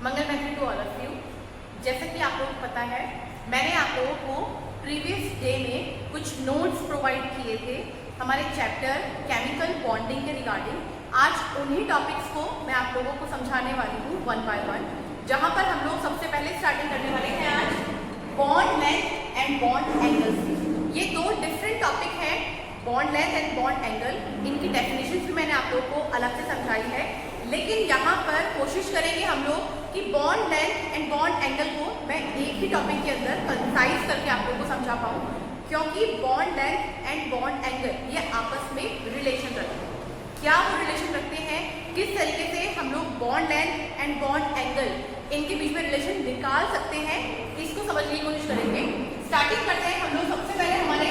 मंगल मैत्री to all of you. जैसा कि आप लोगों को पता है, मैंने आप लोगों को प्रीवियस डे में कुछ नोट्स प्रोवाइड किए थे हमारे चैप्टर केमिकल बॉन्डिंग के रिगार्डिंग। आज उन्हीं टॉपिक्स को मैं आप लोगों को समझाने वाली हूँ वन बाय वन, जहाँ पर हम लोग सबसे पहले स्टार्टिंग करने वाले हैं आज bond length and bond angle से। ये दो डिफरेंट टॉपिक हैं, bond length and bond angle. इनकी डेफिनेशन भी मैंने आप लोगों को अलग से समझाई है, लेकिन यहाँ पर कोशिश करेंगे हम लोग कि bond length and bond angle को मैं एक ही टॉपिक के अंदर कंसाइज करके आप लोगों को समझा पाऊँ, क्योंकि bond length and bond angle ये आपस में रिलेशन रखते हैं। क्या वो रिलेशन रखते हैं, किस तरीके से हम लोग bond length and bond angle इनके बीच में रिलेशन निकाल सकते हैं, इसको समझने की कोशिश करेंगे। स्टार्टिंग करते हैं हम लोग सबसे पहले हमारे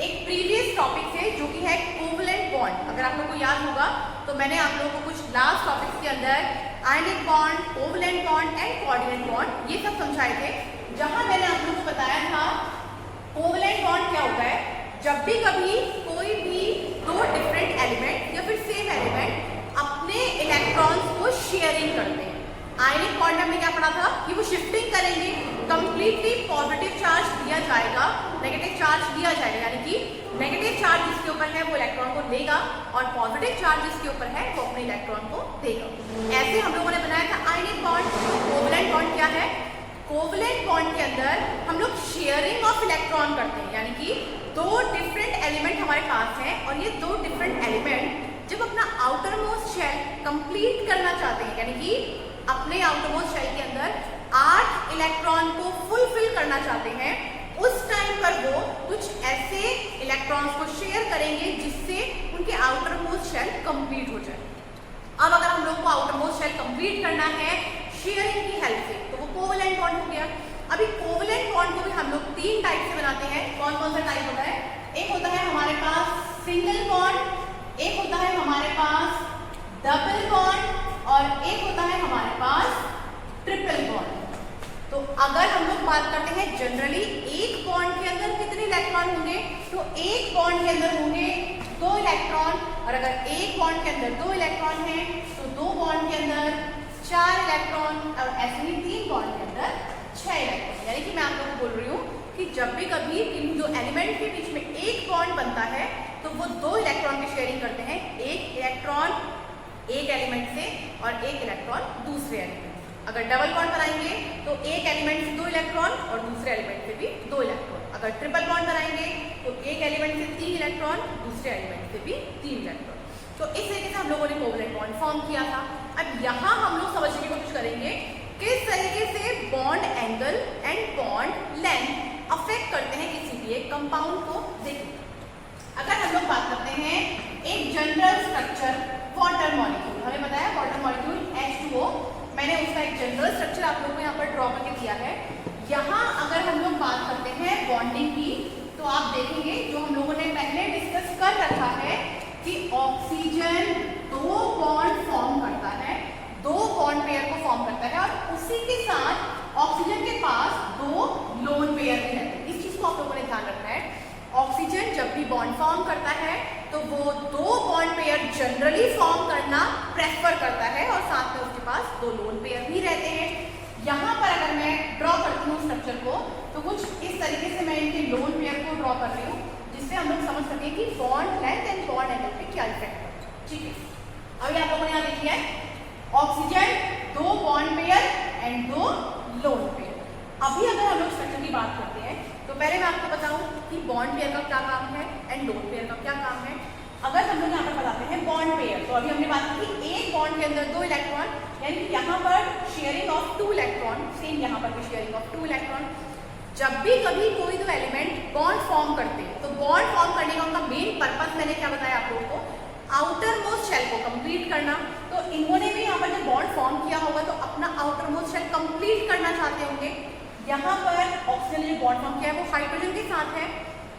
एक प्रीवियस टॉपिक से, जो कि है कोवलेंट बॉन्ड। अगर आप लोगों को याद होगा तो मैंने आप लोगों को कुछ लास्ट टॉपिक्स के अंदर ionic bond, covalent bond and coordinate bond ये सब समझाए थे, जहां मैंने आप लोगों को बताया था कोवलेंट बॉन्ड क्या होता है। जब भी कभी कोई भी दो डिफरेंट एलिमेंट या फिर सेम एलिमेंट अपने इलेक्ट्रॉन्स को शेयरिंग करते हैं। आयनिक बॉन्ड हमने क्या पढ़ा था कि वो शिफ्टिंग करेंगे, कंप्लीटली पॉजिटिव चार्ज दिया जाएगा, नेगेटिव चार्ज दिया जाएगा, यानी कि नेगेटिव चार्ज जिसके ऊपर है वो इलेक्ट्रॉन को लेगा और पॉजिटिव चार्ज जिसके ऊपर है वो अपने इलेक्ट्रॉन को देगा। ऐसे हम लोगों ने बनाया था आयनिक बॉन्ड। कोवलेंट बॉन्ड क्या है? कोवलेंट बॉन्ड के अंदर हम लोग शेयरिंग ऑफ इलेक्ट्रॉन करते हैं, यानी कि दो डिफरेंट एलिमेंट हमारे पास हैं और ये दो डिफरेंट एलिमेंट जब अपना आउटर मोस्ट शेल कंप्लीट करना चाहते हैं, यानी कि अपने आउटर मोस्ट शेल के अंदर 8 इलेक्ट्रॉन को फुलफिल करना चाहते हैं, उस टाइम पर वो कुछ ऐसे इलेक्ट्रॉन्स को शेयर करेंगे जिससे उनके आउटर मोस्ट शेल कंप्लीट हो जाए। अब अगर हम लोग को आउटर मोस्ट शेल कंप्लीट करना है शेयरिंग की हेल्प से, तो वो कोवलेंट बॉन्ड हो गया। अभी कोवलेंट बॉन्ड को भी हम लोग 3 टाइप से बनाते हैं। कौन कौन सा टाइप होता है? एक होता है हमारे पास सिंगल बॉन्ड, एक होता है हमारे पास डबल बॉन्ड और एक होता है हमारे पास ट्रिपल बॉन्ड। तो अगर हम लोग बात करते हैं जनरली एक बॉन्ड के अंदर कितने इलेक्ट्रॉन होंगे, तो एक बॉन्ड के अंदर होंगे 2 इलेक्ट्रॉन, और अगर एक बॉन्ड के अंदर 2 इलेक्ट्रॉन हैं तो 2 बॉन्ड के अंदर 4 इलेक्ट्रॉन, और ऐसे ही 3 बॉन्ड के अंदर 6 इलेक्ट्रॉन। यानी कि मैं आप लोगों को बोल रही हूँ कि जब भी कभी इन दो एलिमेंट के बीच में एक बॉन्ड बनता है तो वो 2 इलेक्ट्रॉन की शेयरिंग करते हैं, एक इलेक्ट्रॉन एक एलिमेंट से और एक इलेक्ट्रॉन दूसरे एलिमेंट। अगर डबल बॉन्ड बनाएंगे तो एक एलिमेंट से 2 इलेक्ट्रॉन और दूसरे एलिमेंट से भी 2 इलेक्ट्रॉन। अगर ट्रिपल बॉन्ड बनाएंगे तो एक एलिमेंट से 3 इलेक्ट्रॉन, दूसरे एलिमेंट से भी 3 इलेक्ट्रॉन। तो इस तरीके से हम लोगों ने कोवलेंट बॉन्ड फॉर्म किया था। अब यहाँ हम लोग समझने की कोशिश करेंगे किस तरीके से bond angle and bond length affect करते हैं किसी भी एक कंपाउंड को। देखिए, अगर हम लोग बात करते हैं एक जनरल स्ट्रक्चर वाटर मॉलिक्यूल, हमें बताया वाटर मॉलिक्यूल H2O, मैंने उसका एक जनरल स्ट्रक्चर आप लोगों को यहाँ पर ड्रॉ करके दिया है। यहाँ अगर हम लोग बात करते हैं बॉन्डिंग की, तो आप देखेंगे जो हम लोगों ने पहले डिस्कस कर रखा है कि ऑक्सीजन 2 बॉन्ड फॉर्म करता है, 2 बॉन्ड पेयर को फॉर्म करता है, और उसी के साथ ऑक्सीजन के पास 2 लोन पेयर भी रहते हैं। इस चीज को आप लोगों ने ध्यान रखना है। ऑक्सीजन जब भी बॉन्ड फॉर्म करता है तो वो 2 बॉन्ड पेयर जनरली फॉर्म करना प्रेफर करता है और साथ में उसके पास 2 लोन पेयर भी रहते हैं। यहाँ पर अगर मैं ड्रॉ करती हूँ स्ट्रक्चर को, तो कुछ इस तरीके से मैं इनके लोन पेयर को ड्रॉ कर रही हूँ, जिससे हम लोग समझ सकें कि bond length and bond angle पे क्या इफेक्ट है। ठीक है, अभी आप लोगों ने यहाँ देखिए oxygen 2 bond pair and 2 lone pair. अभी अगर हम लोग स्ट्रक्चर की बात करते हैं तो पहले मैं आपको बताऊं कि बॉन्ड पेयर का क्या काम है एंड लोन पेयर का क्या काम है। अगर हम लोग यहाँ पर बताते हैं बॉन्ड पेयर, तो अभी हमने बात की एक बॉन्ड के अंदर 2 इलेक्ट्रॉन, यानी कि यहाँ पर शेयरिंग ऑफ 2 इलेक्ट्रॉन, सेम यहाँ पर भी शेयरिंग ऑफ 2 इलेक्ट्रॉन। जब भी कभी कोई 2 एलिमेंट बॉन्ड फॉर्म करते हैं तो बॉन्ड फॉर्म करने का उनका मेन पर्पस मैंने क्या बताया आप लोगों को, आउटर मोस्ट शेल को कंप्लीट करना। तो इन्होंने भी यहाँ पर जब बॉन्ड फॉर्म किया होगा तो अपना आउटर मोस्ट शेल कंप्लीट करना चाहते होंगे। यहाँ पर ऑक्सीजन ने जो बॉन्ड फॉर्म किया है वो हाइड्रोजन के साथ है,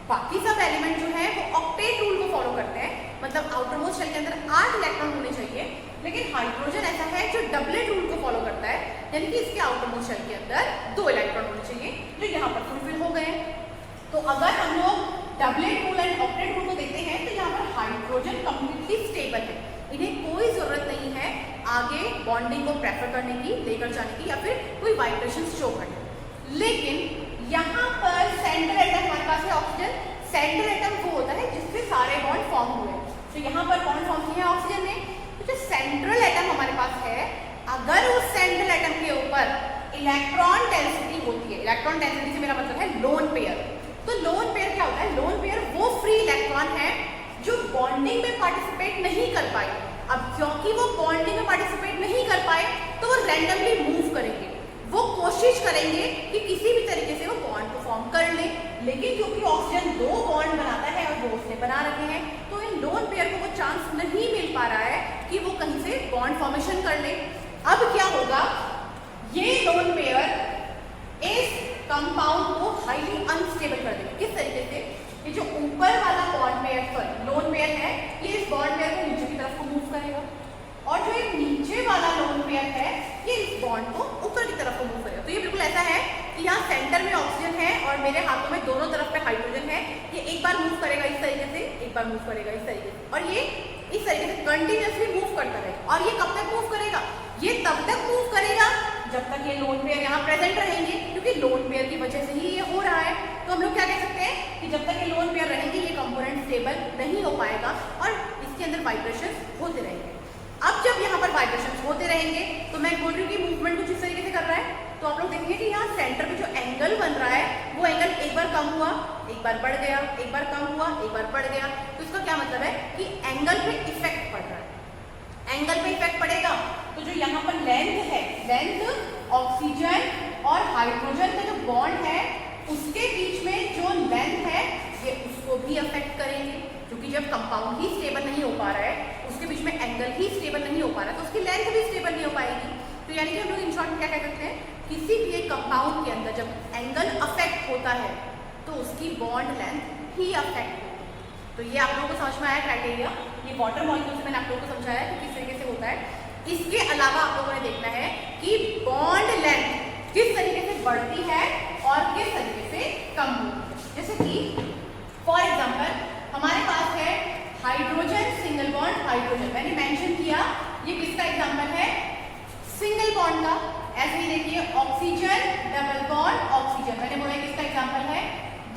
बाकी सब एलिमेंट जो है वो ऑक्टेट रूल को फॉलो करते हैं, मतलब आउटर मोस्ट शेल के अंदर 8 इलेक्ट्रॉन होने चाहिए। लेकिन हाइड्रोजन ऐसा है जो डबलेट रूल को फॉलो करता है, यानी कि इसके आउटर मोस्ट शेल के अंदर 2 इलेक्ट्रॉन होने चाहिए, जो यहाँ पर फुलफिल हो गए। तो अगर हम लोग doublet rule and octet rule को देखते हैं तो यहाँ पर हाइड्रोजन कंप्लीटली स्टेबल है, इन्हें कोई जरूरत नहीं है आगे बॉन्डिंग को प्रेफर करने की, लेकर जाने की, या फिर कोई वाइब्रेशन शो करने। लेकिन यहाँ पर सेंट्रल एटम हमारे पास है ऑक्सीजन। सेंट्रल एटम वो होता है जिससे सारे बॉन्ड फॉर्म हुए। तो यहाँ पर बॉन्ड फॉर्म किए हैं ऑक्सीजन ने। तो जो सेंट्रल एटम हमारे पास है, अगर उस सेंट्रल एटम के ऊपर इलेक्ट्रॉन डेंसिटी होती है, इलेक्ट्रॉन डेंसिटी से मेरा मतलब है लोन पेयर। तो लोन पेयर क्या होता है? लोन पेयर वो फ्री इलेक्ट्रॉन है जो बॉन्डिंग में पार्टिसिपेट नहीं कर पाए। अब क्योंकि वो बॉन्डिंग में पार्टिसिपेट नहीं कर पाए तो वो रैंडमली मूव करेंगे। वो कोशिश करेंगे कि किसी भी तरीके से वो बॉन्ड को फॉर्म कर ले, लेकिन क्योंकि ऑक्सीजन 2 बॉन्ड बनाता है और वो उसने बना रखे हैं, तो इन लोन पेयर को वो चांस नहीं मिल पा रहा है कि वो कहीं से बॉन्ड फॉर्मेशन कर ले। अब क्या होगा? ये लोन पेयर इस कंपाउंड को हाईली अनस्टेबल कर देगा। किस तरीके से? ये जो ऊपर वाला bond pair, sorry lone pair है, ये इस बॉन्ड पेयर को नीचे की तरफ को मूव करेगा, और जो ये नीचे वाला लोन पेयर है ये इस बॉन्ड को ऊपर की तरफ को मूव करेगा। तो ये बिल्कुल ऐसा है कि यहाँ सेंटर में ऑक्सीजन है और मेरे हाथों में दोनों तरफ पे हाइड्रोजन है। ये एक बार मूव करेगा इस तरीके से, एक बार मूव करेगा इस तरीके से, और ये इस तरीके से कंटिन्यूअसली मूव करता रहेगा। और ये कब तक मूव करेगा? ये तब तक मूव करेगा जब तक ये लोन पेयर यहाँ प्रेजेंट रहेंगे, क्योंकि लोन पेयर की वजह से ही ये हो रहा है। तो हम लोग क्या कह सकते हैं कि जब तक ये लोन पेयर रहेंगे ये कंपोनेंट स्टेबल नहीं हो पाएगा और इसके अंदर वाइब्रेशन होते रहेंगे। अब जब यहाँ पर वाइब्रेशन होते रहेंगे तो मैं बोल रही हूँ कि मूवमेंट कुछ इस तरीके से कर रहा है। तो आप लोग देखेंगे कि यहाँ सेंटर में जो एंगल बन रहा है वो एंगल एक बार कम हुआ, एक बार बढ़ गया, एक बार कम हुआ, एक बार बढ़ गया। तो इसका क्या मतलब है कि एंगल पे इफेक्ट पड़ रहा है। एंगल पे इफेक्ट पड़ेगा तो जो यहाँ पर लेंथ है, लेंथ ऑक्सीजन और हाइड्रोजन का जो बॉन्ड है उसके बीच में जो लेंथ है ये उसको भी अफेक्ट करेंगे, क्योंकि जब कंपाउंड ही स्टेबल नहीं हो पा रहा है, उसके बीच में एंगल ही स्टेबल नहीं हो पा रहा है, तो उसकी लेंथ भी स्टेबल नहीं हो पाएगी। तो यानी कि हम लोग इन शॉर्ट में क्या कह सकते हैं, किसी भी एक कंपाउंड के अंदर जब एंगल अफेक्ट होता है तो उसकी बॉन्ड लेंथ ही अफेक्ट होती है। तो ये आप लोगों को समझ में आया क्राइटेरिया। ये वाटर मॉलिक्यूल से मैंने आप लोगों को समझाया कि किस तरीके से होता है। इसके अलावा आप लोगों ने देखना है कि बॉन्ड लेंथ किस तरीके से बढ़ती है और किस तरीके से कम होती है। जैसे कि फॉर एग्जाम्पल हमारे पास है हाइड्रोजन सिंगल बॉन्ड हाइड्रोजन, मैंने मेंशन किया ये किसका एग्जाम्पल है? सिंगल बॉन्ड का। ऐसे ही देखिए ऑक्सीजन डबल बॉन्ड ऑक्सीजन, मैंने बोला किसका एग्जाम्पल है?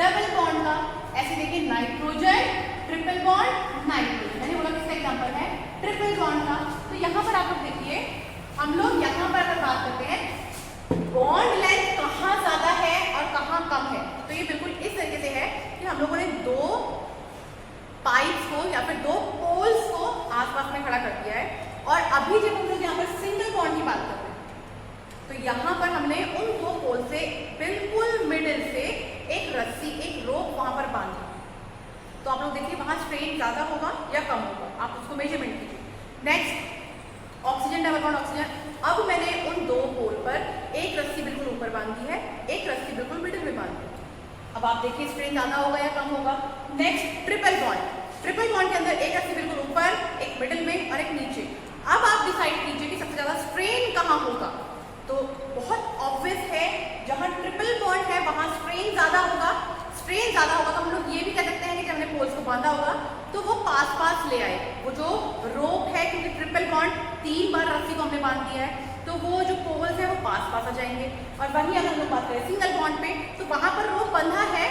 डबल बॉन्ड का। ऐसे देखिए नाइट्रोजन ट्रिपल बॉन्ड नाइट्रोजन, मैंने बोला किसका एग्जाम्पल है? ट्रिपल बॉन्ड का। तो यहाँ पर आप लोग देखिए, हम लोग यहाँ पर अगर बात करते हैं बॉन्ड लेंथ कहाँ ज्यादा है और कहाँ कम है, तो ये बिल्कुल इस तरीके से है कि हम लोगों ने 2 पाइप्स को या फिर 2 पोल्स को आसपास में खड़ा कर दिया है, और अभी जब हम लोग यहाँ पर सिंगल बॉन्ड की बात करते हैं तो यहाँ पर हमने उन 2 पोल से बिल्कुल मिडिल से एक रस्सी, एक रोप वहां पर बांधी। तो आप लोग देखिए वहां स्ट्रेन ज्यादा होगा या कम होगा, आप उसको मेजरमेंट कीजिए। Next oxygen double bond oxygen, अब मैंने उन 2 पोल पर एक रस्सी बिल्कुल ऊपर बांधी है, एक रस्सी बिल्कुल मिडिल में बांधी है। अब आप देखिए स्ट्रेन ज्यादा होगा या कम होगा। Next triple bond, triple bond के अंदर एक रस्सी बिल्कुल ऊपर, एक मिडिल में और एक नीचे। अब आप डिसाइड कीजिए कि सबसे ज्यादा स्ट्रेन कहाँ होगा। तो बहुत ऑब्वियस है जहां ट्रिपल बॉन्ड है वहां स्ट्रेन ज्यादा होगा। स्ट्रेन ज्यादा होगा तो हम लोग ये भी कह सकते हैं कि जब हमने पोल्स को बांधा होगा तो वो पास पास ले आए। वो जो रोप है, क्योंकि ट्रिपल बॉन्ड 3 बार रस्सी को हमने बांध दिया है, तो वो जो पोल्स है वो पास पास आ जाएंगे। और वहीं अगर हम लोग बात करें सिंगल बॉन्ड पे, तो वहां पर रोप बंधा है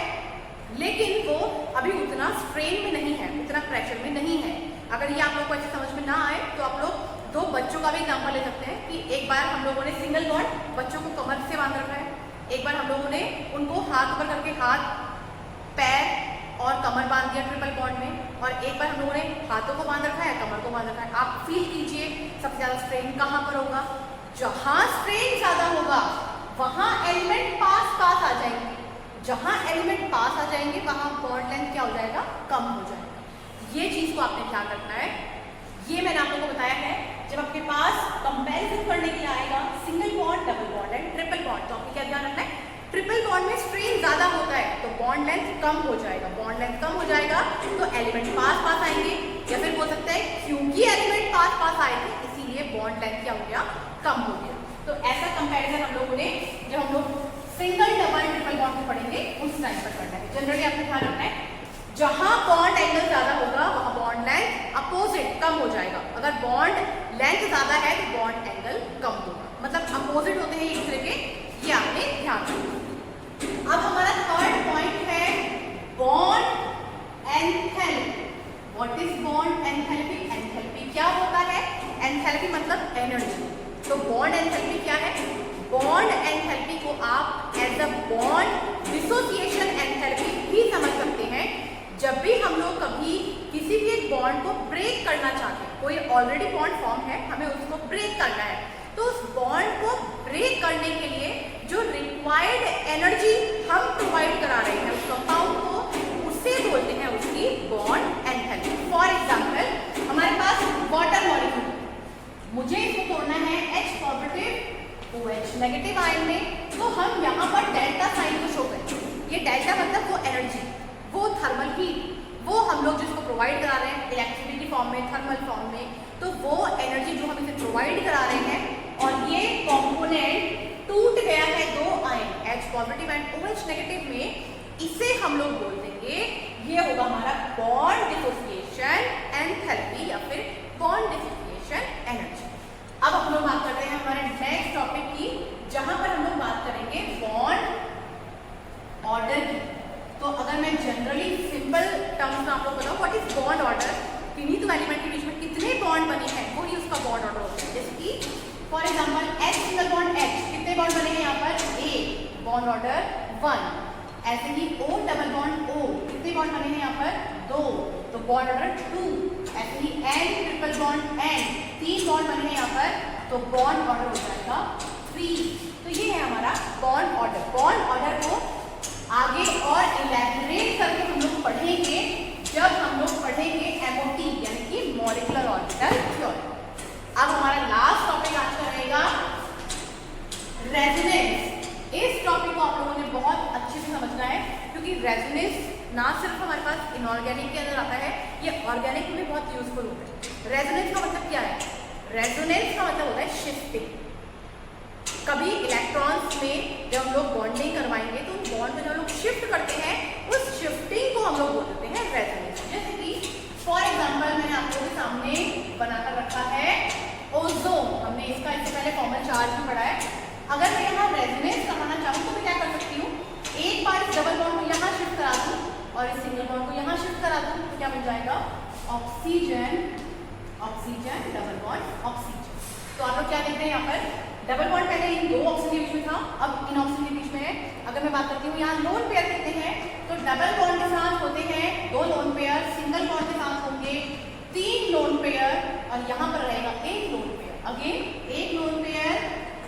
लेकिन वो अभी उतना स्ट्रेन में नहीं है, उतना प्रेशर में नहीं है। अगर ये आप लोग को ऐसे समझ में ना आए तो आप लोग 2 बच्चों का भी एग्जाम्पल ले सकते हैं कि एक बार हम लोगों ने सिंगल बॉन्ड बच्चों को कमर से बांध रखा है, एक बार हम लोगों ने उनको हाथ पर करके हाथ, पैर और कमर बांध दिया ट्रिपल बॉन्ड में, और एक बार हम लोगों ने हाथों को बांध रखा है, कमर को बांध रखा है। आप फील कीजिए सबसे ज्यादा स्ट्रेन कहाँ पर होगा। जहां स्ट्रेन ज्यादा होगा वहां एलिमेंट पास पास आ जाएंगे, जहां एलिमेंट पास आ जाएंगे वहां बॉन्ड लेंथ क्या हो जाएगा? कम हो जाएगा। ये चीज को आपने ध्यान रखना है। ये मैंने आप लोगों को बताया है। जब आपके पास कंपैरिजन करने के लिए आएगा single bond, double bond and triple bond, तो आपको क्या ध्यान रखना है? ट्रिपल बॉन्ड में स्ट्रेन ज्यादा होता है तो बॉन्ड लेंथ कम हो जाएगा। बॉन्ड लेंथ कम हो जाएगा तो एलिमेंट पास पास आएंगे, या फिर बोल सकते हैं क्योंकि एलिमेंट पास पास आए थे इसीलिए बॉन्ड लेंथ क्या हो गया? कम हो गया। तो ऐसा कंपैरिजन हम लोगों ने जब हम लोग सिंगल, डबल, ट्रिपल बॉन्ड को पढ़ेंगे उस टाइम पर करना है। जनरली आपको ध्यान रखना है जहां बॉन्ड एंगल ज्यादा होगा वहां बॉन्ड लेंथ अपोजिट कम हो जाएगा। अगर बॉन्ड लेंथ ज़्यादा है तो बॉन्ड एंगल कम होगा, मतलब अपोजिट होते हैं एक दूसरे के, ये आपने ध्यान रखना। अब हमारा थर्ड पॉइंट है bond enthalpy. What is bond enthalpy? Enthalpy क्या होता है? एंथैल्पी मतलब एनर्जी। तो बॉन्ड एंथैल्पी क्या है? बॉन्ड एंथैल्पी को आप as a bond dissociation enthalpy भी समझ सकते हैं। जब भी हम लोग कभी किसी भी एक बॉन्ड को ब्रेक करना चाहते हैं, कोई ऑलरेडी बॉन्ड फॉर्म है, हमें उसको ब्रेक करना है, तो उस बॉन्ड को ब्रेक करने के लिए जो रिक्वायर्ड एनर्जी हम प्रोवाइड करा रहे हैं उस कंपाउंड को, उसे बोलते हैं उसकी बॉन्ड एंथैल्पी। फॉर एग्जाम्पल हमारे पास वाटर मॉलिक्यूल, मुझे इसको तोड़ना है H positive OH negative ion में, तो हम यहाँ पर डेल्टा साइन को शो करें। ये डेल्टा मतलब वो एनर्जी, वो थर्मल हीट, वो हम लोग जिसको प्रोवाइड करा रहे हैं इलेक्ट्रिसिटी फॉर्म में, थर्मल फॉर्म में, तो वो एनर्जी जो हम इसे प्रोवाइड करा रहे हैं। और ये कॉम्पोनेंट टूट गया है दो ion H positive and OH negative में, इसे हम लोग बोल देंगे ये होगा हमारा बॉन्ड डिसोसिएशन एंथैल्पी या फिर बॉन्ड डिसोसिएशन एनर्जी। अब हम लोग बात करते हैं हमारे नेक्स्ट टॉपिक की, जहां पर हम लोग बात करेंगे बॉन्ड ऑर्डर की। तो अगर मैं जनरली सिंपल टर्म्स में आपको बताऊं व्हाट इज बॉन्ड ऑर्डर, किन्हीं तो एलिमेंट के बीच में कितने बॉन्ड बने हैं वो ही उसका बॉन्ड ऑर्डर होता है। जैसे कि for example H single bond H, कितने बॉन्ड बने हैं यहाँ पर? A, bond order 1। ऐसे ही O डबल बॉन्ड O, कितने बॉन्ड बने हैं यहाँ पर? 2, तो बॉन्ड ऑर्डर 2। ऐसे ही N triple bond N, 3 bond बने हैं यहाँ पर, तो बॉन्ड ऑर्डर हो जाएगा 3। तो ये है हमारा बॉन्ड ऑर्डर। बॉन्ड ऑर्डर को आगे और इलैबोरेट करके हम लोग पढ़ेंगे जब हम लोग पढ़ेंगे MOT यानी कि मॉलिक्यूलर ऑर्बिटल थ्योरी। अब हमारा लास्ट टॉपिक आज का रहेगा रेजोनेंस। इस टॉपिक को आप लोगों ने बहुत अच्छे से समझना है, क्योंकि रेजोनेंस ना सिर्फ हमारे पास इनऑर्गेनिक के अंदर आता है, ये ऑर्गेनिक में भी बहुत यूजफुल होता है। रेजोनेंस का मतलब क्या है? रेजोनेंस का मतलब होता है शिफ्टिंग। कभी इलेक्ट्रॉन्स में जब हम लोग बॉन्डिंग करवाएंगे तो उस बॉन्ड को जब हम लोग शिफ्ट करते हैं, उस शिफ्टिंग को हम लोग बोल देते हैं रेजोनेंस। जैसे कि फॉर एग्जांपल मैंने आप लोगों के सामने बनाकर रखा है ओजोन, हमने इसका इससे पहले फॉर्मल चार्ज भी पढ़ा है। अगर मैं यहाँ रेजोनेंस करवाना चाहूँ तो मैं क्या कर सकती हूँ? एक बार इस डबल बॉन्ड को यहाँ शिफ्ट करा दूँ और इस सिंगल बॉन्ड को यहाँ शिफ्ट करा दूँ, तो क्या बन जाएगा? Oxygen, oxygen, double bond oxygen. तो आप लोग क्या देख रहे हैं यहाँ पर? डबल बॉन्ड पहले इन दो ऑक्सीजन के बीच में था, अब इन ऑक्सीजन के बीच में है। अगर मैं बात करती हूँ यहाँ लोन पेयर कितने हैं, तो डबल बॉन्ड के साथ होते हैं 2 लोन पेयर, सिंगल बॉन्ड के साथ होंगे 3 लोन पेयर, और यहाँ पर रहेगा 1 lone pair. Again 1 lone pair,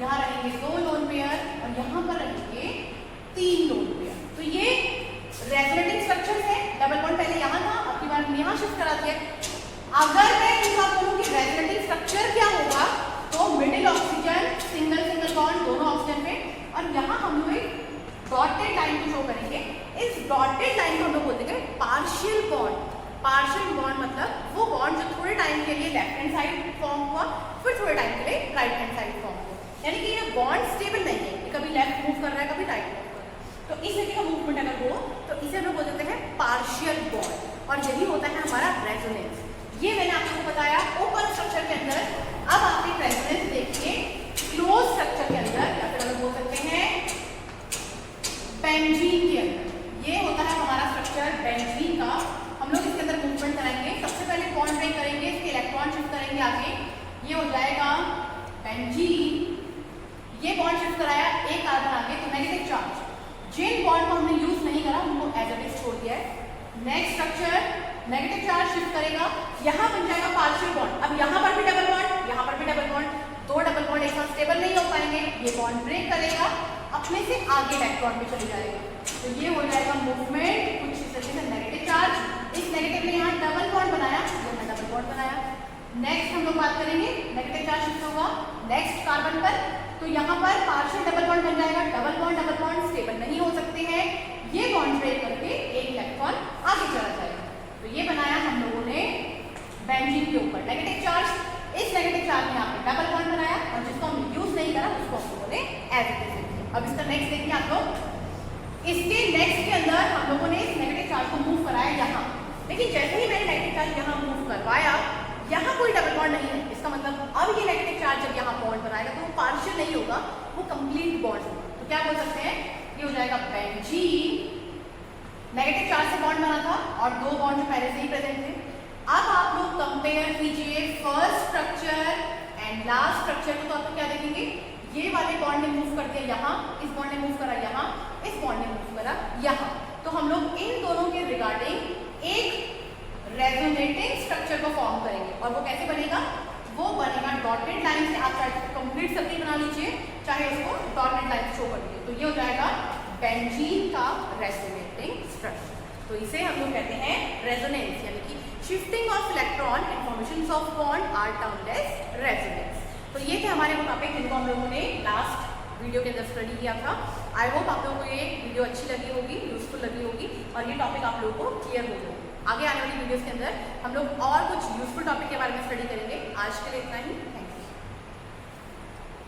यहाँ रहेंगे 2 लोन पेयर, और यहाँ पर रहेंगे 3 लोन पेयर। तो ये रेजोनेटिंग स्ट्रक्चर है। डबल बॉन्ड पहले यहाँ था, अब की बार यहाँ शिफ्ट करा दिया। अगर मैं इनका बोलूँ कि रेजोनेटिंग स्ट्रक्चर क्या होगा, तो middle oxygen, single single bond दोनों ऑक्सीजन में, और यहाँ हम लोग एक डॉटेड लाइन को शो करेंगे। इस डॉटेड लाइन को हम लोग बोलते हैं पार्शियल बॉन्ड। पार्शियल बॉन्ड मतलब वो बॉन्ड जो थोड़े टाइम के लिए लेफ्ट हैंड साइड फॉर्म हुआ, फिर थोड़े टाइम के लिए राइट हैंड साइड फॉर्म हुआ। यानी कि ये बॉन्ड स्टेबल नहीं है, ये कभी लेफ्ट मूव कर रहा है, कभी राइट मूव कर रहा है। तो इस तरीके का मूवमेंट अगर हो तो इसे हम लोग बोल देते हैं पार्शियल बॉन्ड, और यही होता है हमारा रेजोनेंस। ये मैंने आपको बताया ओपन स्ट्रक्चर के अंदर। अब आप एक रेजोनेंस देखिए क्लोज स्ट्रक्चर के अंदर, या फिर हम बोल सकते हैं बेंजीन के अंदर। ये होता है हमारा स्ट्रक्चर बेंजीन का। हम लोग इसके अंदर मूवमेंट कराएंगे। सबसे पहले बॉन्ड ब्रेक करेंगे, इसके इलेक्ट्रॉन शिफ्ट करेंगे आगे, ये हो जाएगा बेंजीन। ये बॉन्ड शिफ्ट कराया, एक कार्बन आगे, तो नेगेटिव चार्ज। जिन बॉन्ड को हमने यूज नहीं करा उनको एज इट इज छोड़ दिया है। Next structure negative charge shift करेगा, यहाँ बन जाएगा पार्शियल बॉन्ड। अब यहाँ पर भी डबल बॉन्ड, यहाँ पर भी डबल बॉन्ड, 2 डबल बॉन्ड एक साथ स्टेबल नहीं हो पाएंगे। ये बॉन्ड ब्रेक करेगा, अपने से आगे इलेक्ट्रॉन पे चले जाएगा, तो ये हो जाएगा मूवमेंट कुछ इस तरीके से नेगेटिव चार्ज। इस नेगेटिव ने यहाँ डबल बॉन्ड बनाया, यहाँ डबल बॉन्ड बनाया। नेक्स्ट हम लोग बात करेंगे, नेगेटिव चार्ज शिफ्ट होगा नेक्स्ट कार्बन पर, तो यहाँ पर पार्शियल डबल बॉन्ड बन जाएगा। डबल बॉन्ड स्टेबल नहीं हो सकते हैं, ये बॉन्ड ब्रेक करके एक इलेक्ट्रॉन आगे चला जाएगा। तो ये बनाया हम लोगों ने बेंजीन के ऊपर नेगेटिव चार्ज। इस नेगेटिव चार्ज में आपने डबल बॉन्ड बनाया, और जिसको हमने यूज नहीं करा उसको हम लोगों ने एज इट इज। अब इसका नेक्स्ट देखिए आप लोग। इसके नेक्स्ट के अंदर हम लोगों ने इस नेगेटिव चार्ज को मूव कराया यहाँ, लेकिन जैसे ही मैंने नेगेटिव चार्ज यहाँ मूव करवाया, यहाँ कोई डबल बॉन्ड नहीं है। इसका मतलब अब अब ये नेगेटिव चार्ज जब यहाँ बॉन्ड बनाएगा तो वो पार्शियल नहीं होगा, वो कंप्लीट बॉन्ड होगा। तो क्या बोल सकते हैं, ये हो जाएगा बेंजीन, नेगेटिव चार्ज से बॉन्ड बना था और दो बॉन्ड जो पहले से ही प्रेजेंट थे। अब आप लोग कंपेयर कीजिए first structure and last structure को, तो आपको क्या देखेंगे, ये वाले बॉन्ड ने मूव कर दिया यहाँ, इस बॉन्ड ने मूव करा यहाँ, इस बॉन्ड ने मूव करा यहाँ। तो हम लोग इन दोनों के रिगार्डिंग एक रेजोनेटिंग स्ट्रक्चर को फॉर्म करेंगे और वो कैसे बनेगा, वो बनेगा डॉटेड लाइन से। आप चाहे कंप्लीट सर्किल बना लीजिए, चाहे उसको डॉटेड लाइन शो कर दीजिए, तो ये हो जाएगा बेंजीन का रेजोनेटिंग स्ट्रक्चर। तो इसे हम लोग कहते हैं रेजोनेंस, यानी कि shifting of electron and formation of bond are termed as resonance. तो ये थे हमारे वो टॉपिक जिनको हम लोगों ने लास्ट वीडियो के अंदर स्टडी किया था। आई होप आप लोगों को ये वीडियो अच्छी लगी होगी, यूजफुल लगी होगी और ये टॉपिक आप लोगों को क्लियर हो गया। आगे आने वाली वीडियोस के अंदर हम लोग और कुछ यूजफुल टॉपिक के बारे में स्टडी करेंगे। आज के लिए इतना ही, थैंक यू।